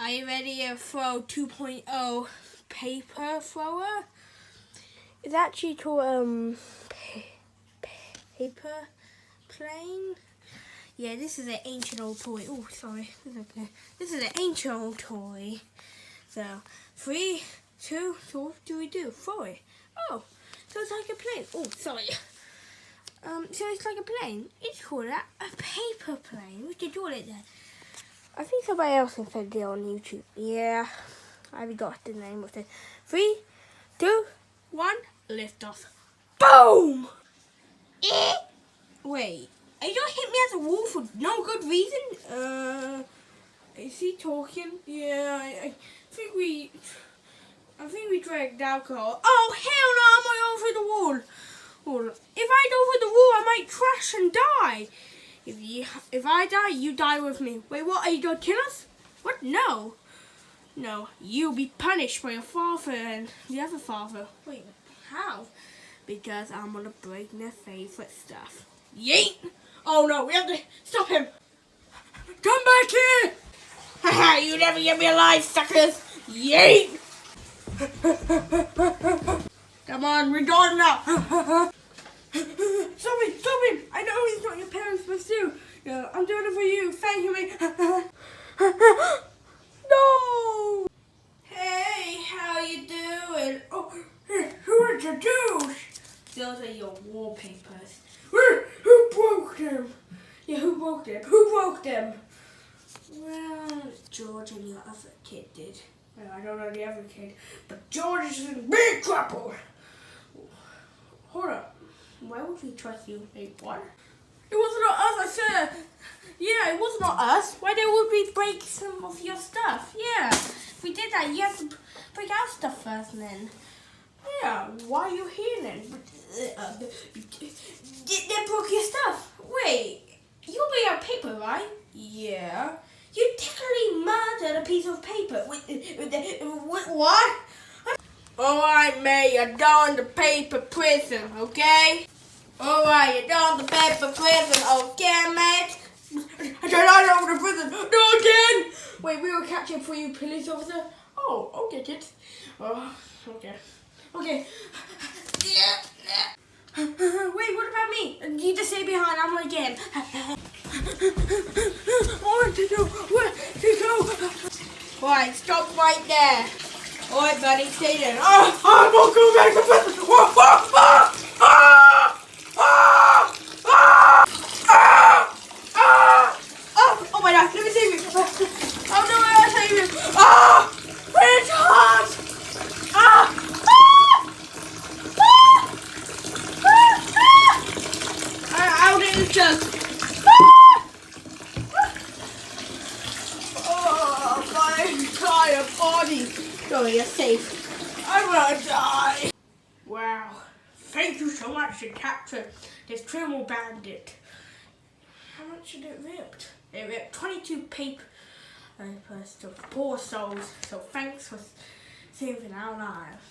Are you ready to throw 2.0 paper thrower? It's actually called paper plane. Yeah, this is an ancient old toy. Oh, sorry. This is an ancient old toy. So, 3, 2, so what do we do? Throw it. Oh, so it's like a plane. Oh, sorry. So it's like a plane. It's called a paper plane. We should do it then. I think somebody else can find it on YouTube. Yeah, I forgot the name of it. 3, 2, 1, lift off. Boom! Wait, are you gonna hit me as a wall for no good reason? Is he talking? Yeah, I think we dragged alcohol. Oh hell no! I'm going over the wall. Well, if I go over the wall, I might crash and die. If I die, you die with me. Wait, what? Are you gonna kill us? What? No. No, you'll be punished by your father and the other father. Wait, how? Because I'm gonna break their favorite stuff. Yeet! Oh no, we have to stop him. Come back here! Haha, you never get me alive, suckers! Yeet! Come on, we're gone now. Stop him! I know he's not your parents, but still. Yeah, I'm doing it for you. Thank you, mate. No! Hey, how you doing? Oh, who are the dudes? Those are your wallpapers. Who broke them? Yeah, who broke them? Who broke them? Well, George and the other kid did. Well, I don't know the other kid, but George is in big trouble. Hold up. Why would we trust you? Wait, what? It wasn't us, I said. Yeah, it was not us. Why would we break some of your stuff? Yeah, if we did that, you have to break our stuff first then. Yeah, why are you here then? They broke your stuff. Wait, you made out paper, right? Yeah. You technically murdered a piece of paper. What? Alright, mate, you're going to paper prison, okay? Alright, you're going to paper prison, okay, mate? I got over to prison. No, again! Wait, we will catch him for you, police officer. Oh, okay, kids. Oh, okay. Okay. Wait, what about me? You just stay behind, I'm gonna get him. Where to go? Where to go? Alright, stop right there. Alright, buddy, stay there. I'm gonna go back to prison. Oh my God, let me save you. Oh no, I'll save you. It's hot. I'll get this jug. Oh, my entire body. Oh, you're safe. I'm gonna die. Wow. Thank you so much to capture this criminal bandit. How much did it rip? It ripped 22 papers to 4 souls. So thanks for saving our lives.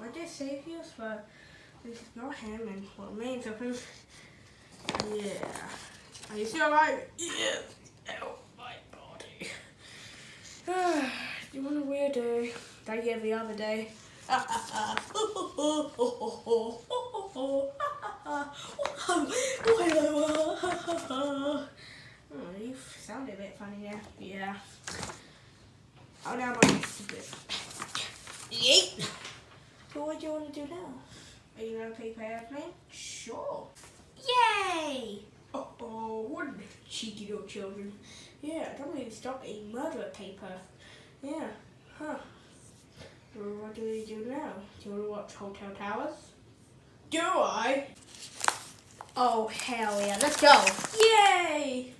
I did save you, but this is not him and what remains of him. Yeah. Are you still alive? Yeah. Oh, my body. You want a weird day? Like every other day. You sounded a bit funny there. Yeah. Oh, now my next is good. Yeet! So what do you want to do now? Are you going to play aeroplane? Sure. Yay! Uh-oh, what cheeky little children. Yeah, I don't really stop eating murder paper. Yeah, huh. Well, what do we do now? Do you want to watch Hotel Towers? Do I? Oh, hell yeah, let's go. Yay!